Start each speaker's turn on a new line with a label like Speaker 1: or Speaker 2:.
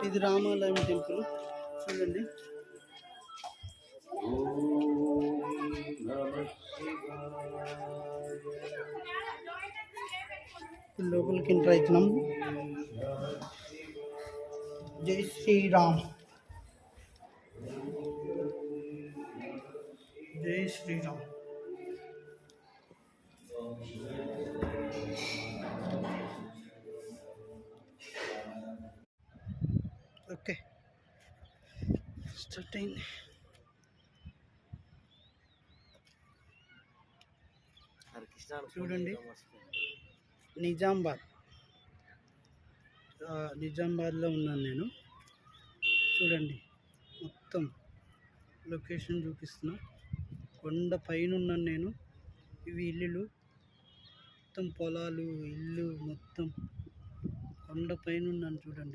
Speaker 1: ఇది రామాలయం టెంపుల్ చూడండి. లోపలికి ఎంటర్ అవుతున్నాం. జై శ్రీరామ్, జై శ్రీరామ్. ఓకే, స్టార్ట్ అయింది. చూడండి, నిజామాబాద్లో ఉన్నాను నేను. చూడండి, మొత్తం లొకేషన్ చూపిస్తున్నా. కొండ పైన ఉన్నాను నేను. ఇవి ఇల్లులు, మొత్తం పొలాలు, ఇల్లు మొత్తం కొండ పైన ఉన్నాను చూడండి.